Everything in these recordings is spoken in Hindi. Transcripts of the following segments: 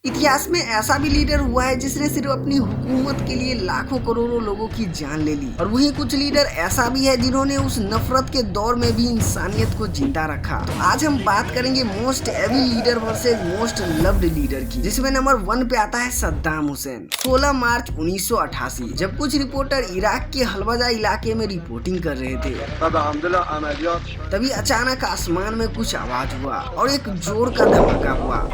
इतिहास में ऐसा भी लीडर हुआ है जिसने सिर्फ अपनी हुकूमत के लिए लाखों करोड़ों लोगों की जान ले ली, और वहीं कुछ लीडर ऐसा भी है जिन्होंने उस नफरत के दौर में भी इंसानियत को जिंदा रखा। तो आज हम बात करेंगे most evil leader versus most loved leader की, जिसमें नंबर 1 पे आता है सद्दाम हुसैन। 16 मार्च 1988 जब कुछ रिपोर्टर इराक के हलवजा इलाके में रिपोर्टिंग कर रहे थे, तभी अचानक आसमान में कुछ आवाज हुआ और एक जोर का धमाका हुआ।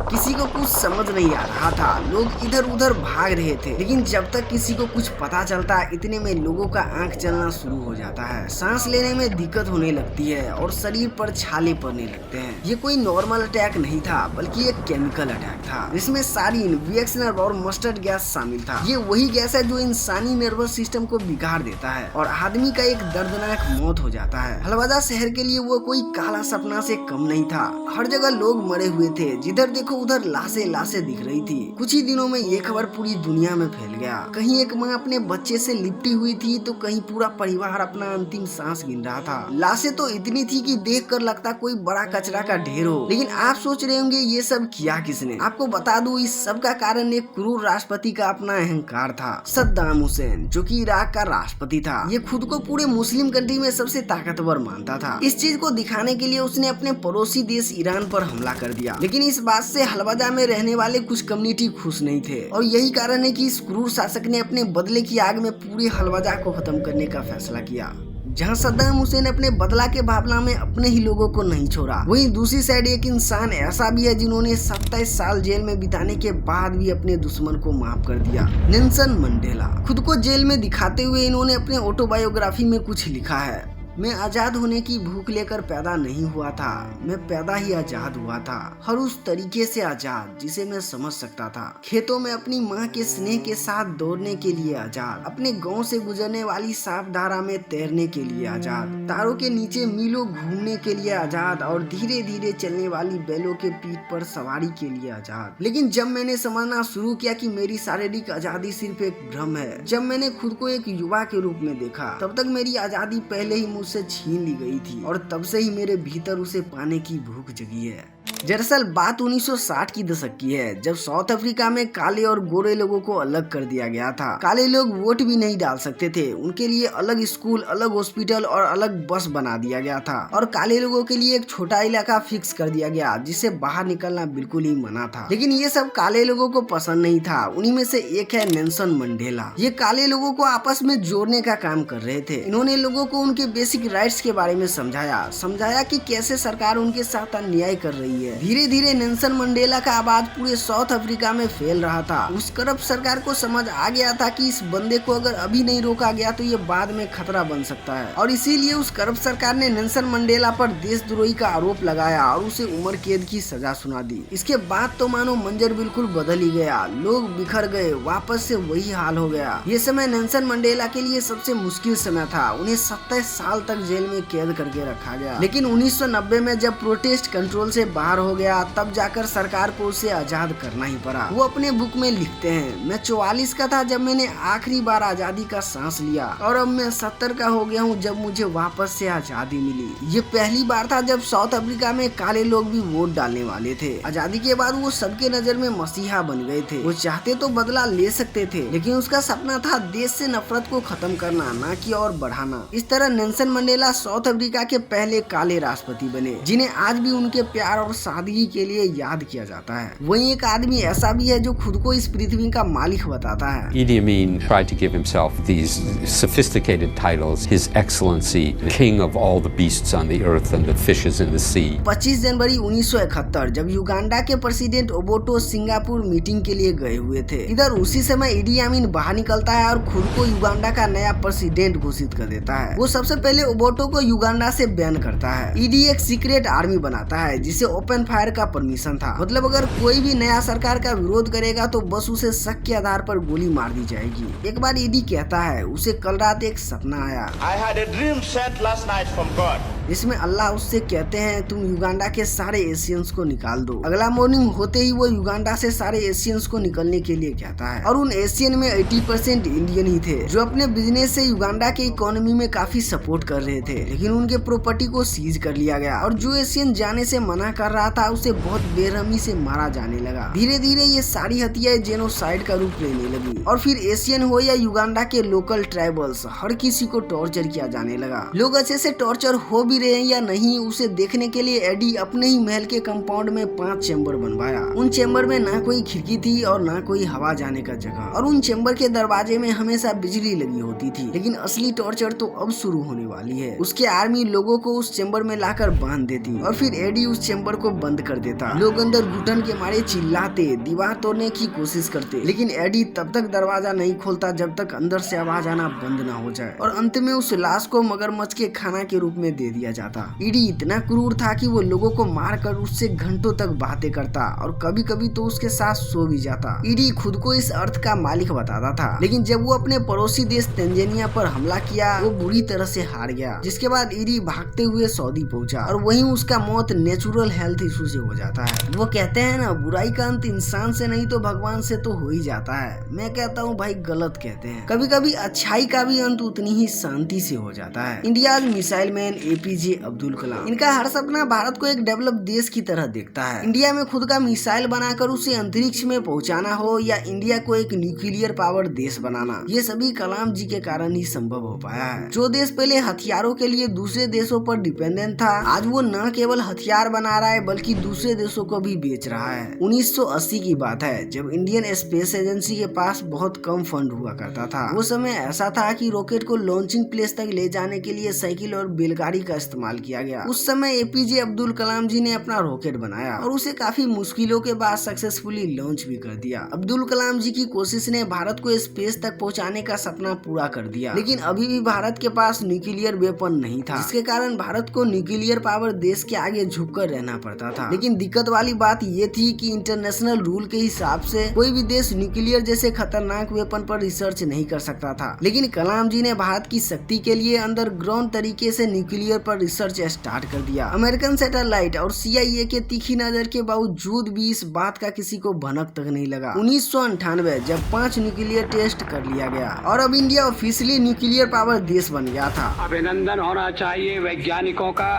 किसी को कुछ समझ नहीं आ रहा था, लोग इधर उधर भाग रहे थे, लेकिन जब तक किसी को कुछ पता चलता इतने में लोगों का आंख चलना शुरू हो जाता है, सांस लेने में दिक्कत होने लगती है और शरीर पर छाले पड़ने लगते हैं। ये कोई नॉर्मल अटैक नहीं था, बल्कि एक केमिकल अटैक था, जिसमें सारीन, विएक्सनर और मस्टर्ड गैस शामिल था। ये वही गैस है जो इंसानी नर्वस सिस्टम को बिगाड़ देता है और आदमी का एक दर्दनाक मौत हो जाता है। हलवजा शहर के लिए वो कोई काला सपना से कम नहीं था। हर जगह लोग मरे हुए थे, जिधर देखो उधर लाशें दिख रही थी। कुछ ही दिनों में ये खबर पूरी दुनिया में फैल गया। कहीं एक माँ अपने बच्चे से लिपटी हुई थी, तो कहीं पूरा परिवार अपना अंतिम सांस गिन रहा था। लाशें तो इतनी थी कि देखकर लगता कोई बड़ा कचरा का ढेर हो। लेकिन आप सोच रहे होंगे ये सब किया किसने? आपको बता दूं, इस सब का कारण एक क्रूर राष्ट्रपति का अपना अहंकार था, सद्दाम हुसैन, जो कि इराक का राष्ट्रपति था। ये खुद को पूरे मुस्लिम कंट्री में सबसे ताकतवर मानता था। इस चीज को दिखाने के लिए उसने अपने पड़ोसी देश ईरान पर हमला कर दिया। लेकिन इस बात से हलवजा में रहने वाले कुछ कम्युनिटी खुश नहीं थे, और यही कारण है कि इस क्रूर शासक ने अपने बदले की आग में पूरे हलवजा को खत्म करने का फैसला किया। जहां सद्दाम हुसैन अपने बदला के भावना में अपने ही लोगों को नहीं छोड़ा, वहीं दूसरी साइड एक इंसान ऐसा भी है जिन्होंने 27 साल जेल में बिताने के बाद भी अपने दुश्मन को माफ कर दिया, नेल्सन मंडेला। खुद को जेल में दिखाते हुए इन्होंने अपने ऑटोबायोग्राफी में कुछ लिखा है, मैं आजाद होने की भूख लेकर पैदा नहीं हुआ था, मैं पैदा ही आजाद हुआ था, हर उस तरीके से आजाद जिसे मैं समझ सकता था। खेतों में अपनी माँ के स्नेह के साथ दौड़ने के लिए आजाद, अपने गांव से गुजरने वाली साफ धारा में तैरने के लिए आजाद, तारों के नीचे मीलों घूमने के लिए आजाद, और धीरे धीरे चलने वाली बैलों के पीठ पर सवारी के लिए आजाद। लेकिन जब मैंने समझना शुरू किया कि मेरी शारीरिक आजादी सिर्फ एक भ्रम है, जब मैंने खुद को एक युवा के रूप में देखा, तब तक मेरी आजादी पहले ही मुझसे छीन ली गई थी, और तब से ही मेरे भीतर उसे पाने की भूख जगी है। दरअसल बात 1960 की दशक की है, जब साउथ अफ्रीका में काले और गोरे लोगों को अलग कर दिया गया था। काले लोग वोट भी नहीं डाल सकते थे, उनके लिए अलग स्कूल, अलग हॉस्पिटल और अलग बस बना दिया गया था, और काले लोगों के लिए एक छोटा इलाका फिक्स कर दिया गया जिससे बाहर निकलना बिल्कुल ही मना था। लेकिन ये सब काले लोगों को पसंद नहीं था। उन्हीं में से एक है नेल्सन मंडेला। ये काले लोगों को आपस में जोड़ने का काम कर रहे थे। इन्होंने लोगों को उनके बेसिक राइट्स के बारे में समझाया कि कैसे सरकार उनके साथ अन्याय कर रही है। धीरे धीरे नेल्सन मंडेला का आवाज पूरे साउथ अफ्रीका में फैल रहा था। उस करप्ट सरकार को समझ आ गया था कि इस बंदे को अगर अभी नहीं रोका गया तो ये बाद में खतरा बन सकता है, और इसीलिए उस करप्ट सरकार ने नेल्सन मंडेला पर देशद्रोही का आरोप लगाया और उसे उम्र कैद की सजा सुना दी। इसके बाद तो मानो मंजर बिल्कुल बदल ही गया, लोग बिखर गए, वापस से वही हाल हो गया। ये समय नेल्सन मंडेला के लिए सबसे मुश्किल समय था। उन्हें 27 साल तक जेल में कैद करके रखा गया। लेकिन 1990 में जब प्रोटेस्ट कंट्रोल से बाहर हो गया, तब जाकर सरकार को उसे आजाद करना ही पड़ा। वो अपने बुक में लिखते हैं, मैं 44 का था जब मैंने आखिरी बार आजादी का सांस लिया, और अब मैं 70 का हो गया हूँ जब मुझे वापस से आजादी मिली। ये पहली बार था जब साउथ अफ्रीका में काले लोग भी वोट डालने वाले थे। आजादी के बाद वो सबके नजर में मसीहा बन गए थे। वो चाहते तो बदला ले सकते थे, लेकिन उसका सपना था देश से नफरत को खत्म करना, ना कि और बढ़ाना। इस तरह नेल्सन मंडेला साउथ अफ्रीका के पहले काले राष्ट्रपति बने, जिन्हें आज भी उनके प्यार और सादगी के लिए याद किया जाता है। वहीं एक आदमी ऐसा भी है जो खुद को इस पृथ्वी का मालिक बताता है। Idi Amin tried to give himself these sophisticated titles, His Excellency, King of all the beasts on the earth and the fishes in the sea. 25 जनवरी 1971 जब युगांडा के प्रेसिडेंट ओबोटो सिंगापुर मीटिंग के लिए गए हुए थे, इधर उसी समय इडी अमीन बाहर निकलता है और खुद को युगांडा का नया प्रेसिडेंट घोषित कर देता है। वो सबसे पहले ओबोटो को युगांडा से बैन करता है। ईडी एक सीक्रेट आर्मी बनाता है जिसे ओपन फायर का परमिशन था, मतलब अगर कोई भी नया सरकार का विरोध करेगा तो बस उसे शक के आधार पर गोली मार दी जाएगी। एक बार ईडी कहता है उसे कल रात एक सपना आया, I had a dream sent last night from God. जिसमें अल्लाह उससे कहते हैं तुम युगांडा के सारे एशियंस को निकाल दो। अगला मॉर्निंग होते ही वो युगांडा से सारे एशियंस को निकलने के लिए कहता है, और उन एशियन में 80% इंडियन ही थे जो अपने बिजनेस से युगांडा के इकोनॉमी में काफी सपोर्ट कर रहे थे। लेकिन उनके प्रॉपर्टी को सीज कर लिया गया और जो एशियन जाने से मना कर कर रहा था उसे बहुत बेरहमी से मारा जाने लगा। धीरे धीरे ये सारी हत्याएं जेनोसाइड का रूप लेने लगी और फिर एशियन हो या युगांडा के लोकल ट्राइबल्स, हर किसी को टॉर्चर किया जाने लगा। लोग अच्छे से टॉर्चर हो भी रहे हैं या नहीं उसे देखने के लिए एडी अपने ही महल के कंपाउंड में 5 चेंबर बनवाया। उन चेंबर में ना कोई खिड़की थी और ना कोई हवा जाने का जगह, और उन चेंबर के दरवाजे में हमेशा बिजली लगी होती थी। लेकिन असली टॉर्चर तो अब शुरू होने वाली है। उसके आर्मी लोगों को उस चेंबर में लाकर बांध देती और फिर एडी उस चेंबर को बंद कर देता। लोग अंदर घुटन के मारे चिल्लाते, दीवार तोड़ने की कोशिश करते, लेकिन एडी तब तक दरवाजा नहीं खोलता जब तक अंदर से आवाज आना बंद ना हो जाए। और अंत में उस लाश को मगरमच्छ के खाना के रूप में दे दिया जाता। एडी इतना क्रूर था कि वो लोगों को मारकर उससे घंटों तक बातें करता और कभी कभी तो उसके साथ सो भी जाता। एडी खुद को इस अर्थ का मालिक बताता था, लेकिन जब वो अपने पड़ोसी देश तंजानिया पर हमला किया वो बुरी तरह से हार गया। जिसके बाद एडी भागते हुए सऊदी पहुंचा और वहीं उसका मौत नेचुरल हेल्थ इशू से हो जाता है। वो कहते हैं ना, बुराई का अंत इंसान से नहीं तो भगवान से तो हो ही जाता है। मैं कहता हूँ भाई गलत कहते हैं। कभी कभी अच्छाई का भी अंत उतनी ही शांति से हो जाता है। India missile man APJ Abdul Kalam, इनका हर सपना भारत को एक डेवलप देश की तरह देखता है। इंडिया में खुद का मिसाइल बनाकर उसे अंतरिक्ष में पहुंचाना हो या इंडिया को एक न्यूक्लियर पावर देश बनाना, ये सभी कलाम जी के कारण ही संभव हो पाया है। जो देश पहले हथियारों के लिए दूसरे देशों पर डिपेंडेंट था, आज वो न केवल हथियार बना रहा है बल्कि दूसरे देशों को भी बेच रहा है। 1980 की बात है जब इंडियन स्पेस एजेंसी के पास बहुत कम फंड हुआ करता था। वो समय ऐसा था कि रॉकेट को लॉन्चिंग प्लेस तक ले जाने के लिए साइकिल और बैलगाड़ी का इस्तेमाल किया गया। उस समय एपीजे अब्दुल कलाम जी ने अपना रॉकेट बनाया और उसे काफी मुश्किलों के बाद सक्सेसफुली लॉन्च भी कर दिया। अब्दुल कलाम जी की कोशिश ने भारत को स्पेस तक पहुंचाने का सपना पूरा कर दिया, लेकिन अभी भी भारत के पास न्यूक्लियर वेपन नहीं था, जिसके कारण भारत को न्यूक्लियर पावर देश के आगे झुककर रहना पड़ता था। लेकिन दिक्कत वाली बात ये थी कि इंटरनेशनल रूल के हिसाब से कोई भी देश न्यूक्लियर जैसे खतरनाक वेपन पर रिसर्च नहीं कर सकता था। लेकिन कलाम जी ने भारत की शक्ति के लिए अंडरग्राउंड तरीके से न्यूक्लियर पर रिसर्च स्टार्ट कर दिया। अमेरिकन सैटेलाइट और CIA के तीखी नजर के बावजूद भी इस बात का किसी को भनक तक नहीं लगा। 1998 जब 5 न्यूक्लियर टेस्ट कर लिया गया और अब इंडिया ऑफिशियली न्यूक्लियर पावर देश बन गया था। अभिनंदन होना चाहिए वैज्ञानिकों का,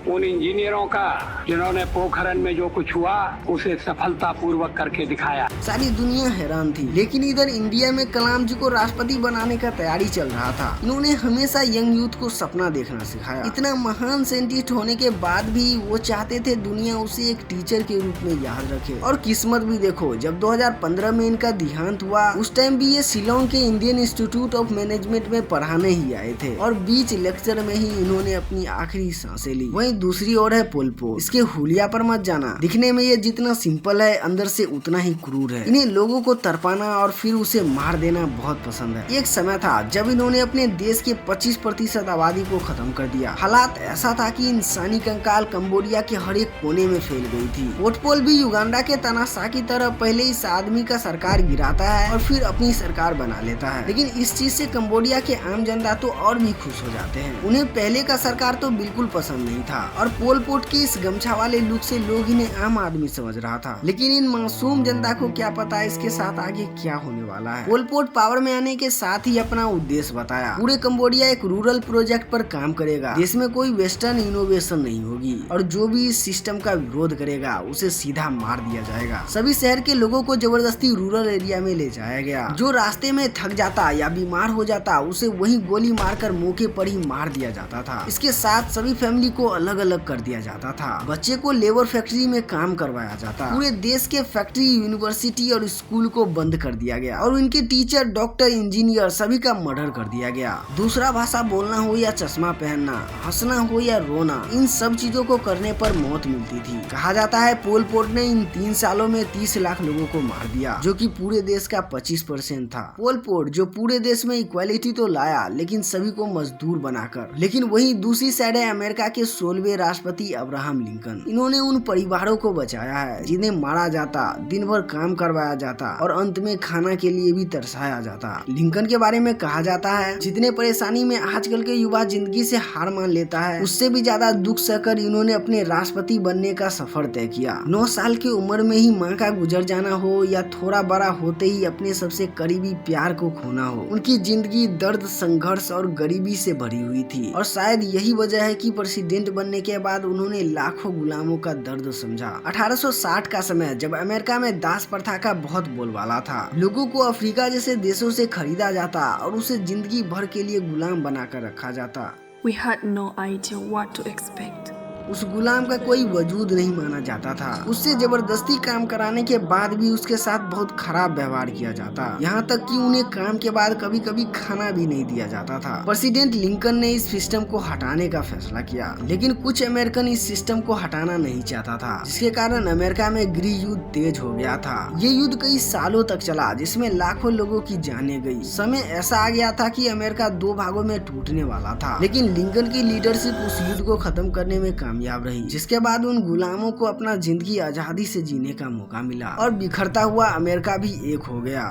उन इंजीनियरों का जिन्होंने पोखरण में जो कुछ हुआ उसे सफलतापूर्वक करके दिखाया। सारी दुनिया हैरान थी, लेकिन इधर इंडिया में कलाम जी को राष्ट्रपति बनाने का तैयारी चल रहा था। इन्होंने हमेशा यंग यूथ को सपना देखना सिखाया। इतना महान साइंटिस्ट होने के बाद भी वो चाहते थे दुनिया उसे एक टीचर के रूप में याद रखे। और किस्मत भी देखो, जब 2015 में इनका देहांत हुआ उस टाइम भी ये शिलोंग के इंडियन इंस्टीट्यूट ऑफ मैनेजमेंट में पढ़ाने ही आए थे और बीच लेक्चर में ही इन्होंने अपनी आखिरी सांसें ली। वहीं दूसरी ओर है पोल पोट। इसके हुलिया पर मत जाना, दिखने में ये जितना सिंपल है अंदर से उतना ही क्रूर है। इन्हें लोगों को तरपाना और फिर उसे मार देना बहुत पसंद है। एक समय था जब इन्होंने अपने देश के 25% आबादी को खत्म कर दिया। हालात ऐसा था कि इंसानी कंकाल कंबोडिया के हर एक कोने में फैल गई थी। पोल भी युगांडा के तानाशाह की तरह पहले इस आदमी का सरकार गिराता है और फिर अपनी सरकार बना लेता है। लेकिन इस चीज से कंबोडिया के आम जनता तो और भी खुश हो जाते हैं। उन्हें पहले का सरकार तो बिल्कुल पसंद नहीं था और पोल पोट के इस गमछा वाले लुक से लोग इन्हें आम आदमी समझ रहा था। लेकिन इन मासूम जनता को क्या पता इसके साथ आगे क्या होने वाला है। पोल पोट पावर में आने के साथ ही अपना उद्देश्य बताया। पूरे कंबोडिया एक रूरल प्रोजेक्ट पर काम करेगा जिसमें कोई वेस्टर्न इनोवेशन नहीं होगी और जो भी इस सिस्टम का विरोध करेगा उसे सीधा मार दिया जाएगा। सभी शहर के लोगों को जबरदस्ती रूरल एरिया में ले जाया गया। जो रास्ते में थक जाता या बीमार हो जाता उसे वहीं गोली मारकर मौके पर ही मार दिया जाता था। इसके साथ सभी फैमिली को अलग अलग कर दिया जाता था। बच्चे को लेबर फैक्ट्री में काम करवाया जाता। पूरे देश के फैक्ट्री, यूनिवर्सिटी और स्कूल को बंद कर दिया गया और उनके टीचर, डॉक्टर, इंजीनियर सभी का मर्डर कर दिया गया। दूसरा भाषा बोलना हो या चश्मा पहनना, हंसना हो या रोना, इन सब चीजों को करने पर मौत मिलती थी। कहा जाता है पोल पोट ने इन 3 सालों में 30 लाख लोगों को मार दिया, जो कि पूरे देश का 25% था। पोल पोट जो पूरे देश में इक्वालिटी तो लाया लेकिन सभी को मजदूर बनाकर। लेकिन वहीं दूसरी साइड है अमेरिका के 16वें राष्ट्रपति अब्राहम लिंकन। इन्होंने उन परिवारों को बचाया है जिन्हें मारा जाता, दिन भर काम करवाया जाता और अंत में खाना के लिए भी तरसाया जाता। लिंकन के बारे में कहा जाता है जितने परेशानी में आजकल के युवा जिंदगी से हार मान लेता है उससे भी ज्यादा दुख सहकर इन्होंने अपने राष्ट्रपति बनने का सफर तय किया। 9 साल की उम्र में ही माँ का गुजर जाना हो या थोड़ा बड़ा होते ही अपने सबसे करीबी प्यार को खोना हो, उनकी जिंदगी दर्द, संघर्ष और गरीबी से भरी हुई थी। और शायद यही वजह है कि प्रेसिडेंट बनने के बाद उन्होंने लाखों गुलाम गुलामों का दर्द समझा। 1860 का समय जब अमेरिका में दास प्रथा का बहुत बोलबाला था। लोगों को अफ्रीका जैसे देशों से खरीदा जाता और उसे जिंदगी भर के लिए गुलाम बनाकर रखा जाता। We had no idea what to expect. उस गुलाम का कोई वजूद नहीं माना जाता था। उससे जबरदस्ती काम कराने के बाद भी उसके साथ बहुत खराब व्यवहार किया जाता, यहाँ तक कि उन्हें काम के बाद कभी कभी खाना भी नहीं दिया जाता था। प्रेसिडेंट लिंकन ने इस सिस्टम को हटाने का फैसला किया, लेकिन कुछ अमेरिकन इस सिस्टम को हटाना नहीं चाहता था, जिसके कारण अमेरिका में गृह युद्ध तेज हो गया था। ये युद्ध कई सालों तक चला, जिसमें लाखों लोगों की जानें गई। समय ऐसा आ गया था कि अमेरिका 2 भागों में टूटने वाला था, लेकिन लिंकन की लीडरशिप उस युद्ध को खत्म करने में कामयाब रही, जिसके बाद उन गुलामों को अपना जिंदगी आजादी से जीने का मौका मिला और बिखरता हुआ अमेरिका भी एक हो गया।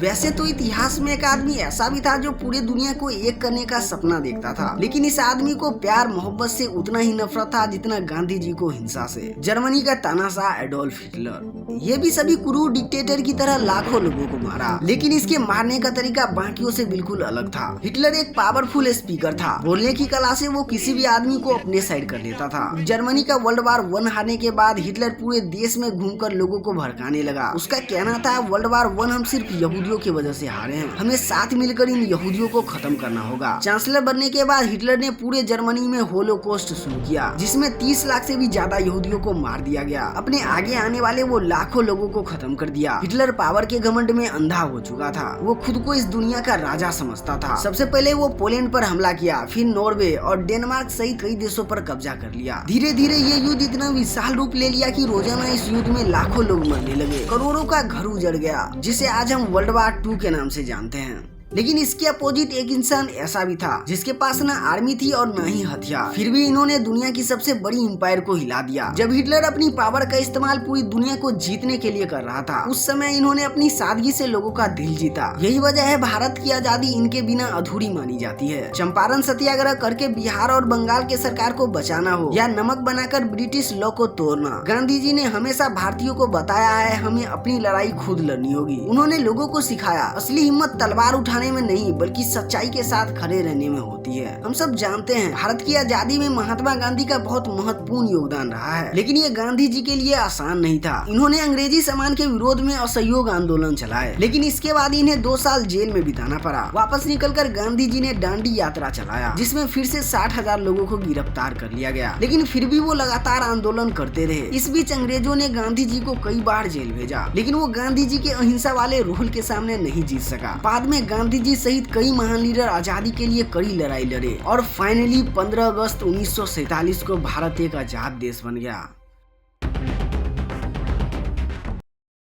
वैसे तो इतिहास में एक आदमी ऐसा भी था जो पूरे दुनिया को एक करने का सपना देखता था, लेकिन इस आदमी को प्यार मोहब्बत से उतना ही नफरत था जितना गांधी जी को हिंसा से। जर्मनी का तानाशाह एडोल्फ हिटलर। ये भी सभी क्रूर डिक्टेटर की तरह लाखों लोगों को मारा, लेकिन इसके मारने का तरीका बाकियों से बिल्कुल अलग था। हिटलर एक पावरफुल स्पीकर था। बोलने की कला से वो किसी भी आदमी को अपने साइड कर लेता था। जर्मनी का वर्ल्ड वार 1 हारने के बाद हिटलर पूरे देश में घूमकर लोगों को भड़काने लगा। उसका कहना था, वर्ल्ड वार 1 हम सिर्फ यहूदियों की वजह से हारे हैं, हमें साथ मिलकर इन यहूदियों को खत्म करना होगा। चांसलर बनने के बाद हिटलर ने पूरे जर्मनी में होलोकॉस्ट शुरू किया, जिसमें 30 लाख से भी ज्यादा यहूदियों को मार दिया गया। अपने आगे आने वाले वो लाखों लोगों को खत्म कर दिया। हिटलर पावर के घमंड में अंधा हो चुका था। वो खुद को इस दुनिया का राजा समझता था। सबसे पहले वो पोलैंड पर हमला किया, फिर नॉर्वे और डेनमार्क सहित कई देशों पर कब्जा कर लिया। धीरे धीरे ये युद्ध इतना विशाल रूप ले लिया कि रोजाना इस युद्ध में लाखों लोग मरने लगे। करोड़ों का घर उजड़ गया, जिसे आज हम वर्ल्ड वार 2 के नाम से जानते हैं। लेकिन इसके अपोजिट एक इंसान ऐसा भी था जिसके पास ना आर्मी थी और ना ही हथियार, फिर भी इन्होंने दुनिया की सबसे बड़ी इंपायर को हिला दिया। जब हिटलर अपनी पावर का इस्तेमाल पूरी दुनिया को जीतने के लिए कर रहा था, उस समय इन्होंने अपनी सादगी से लोगों का दिल जीता। यही वजह है भारत की आजादी इनके बिना अधूरी मानी जाती है। चंपारण सत्याग्रह करके बिहार और बंगाल के सरकार को बचाना हो, या नमक बनाकर ब्रिटिश लॉ को तोड़ना, गांधी जी ने हमेशा भारतीयों को बताया है हमें अपनी लड़ाई खुद लड़नी होगी। उन्होंने लोगों को सिखाया असली हिम्मत तलवार उठाने में नहीं बल्कि सच्चाई के साथ खड़े रहने में होती है। हम सब जानते हैं भारत की आजादी में महात्मा गांधी का बहुत महत्वपूर्ण योगदान रहा है, लेकिन ये गांधी जी के लिए आसान नहीं था। इन्होंने अंग्रेजी सामान के विरोध में असहयोग आंदोलन चलाए, लेकिन इसके बाद इन्हें 2 साल जेल में बिताना पड़ा। वापस निकलकर गांधी जी ने दांडी यात्रा चलाया, जिसमें फिर से 60,000 लोगों को गिरफ्तार कर लिया गया, लेकिन फिर भी वो लगातार आंदोलन करते रहे। इस बीच अंग्रेजों ने गांधी जी को कई बार जेल भेजा, लेकिन वो गांधी जी के अहिंसा वाले रूल के सामने नहीं जीत सका। बाद में गांधी जी सहित कई महान लीडर आजादी के लिए कड़ी लड़ाई लड़े और फाइनली 15 अगस्त 1947 को भारत एक आजाद देश बन गया।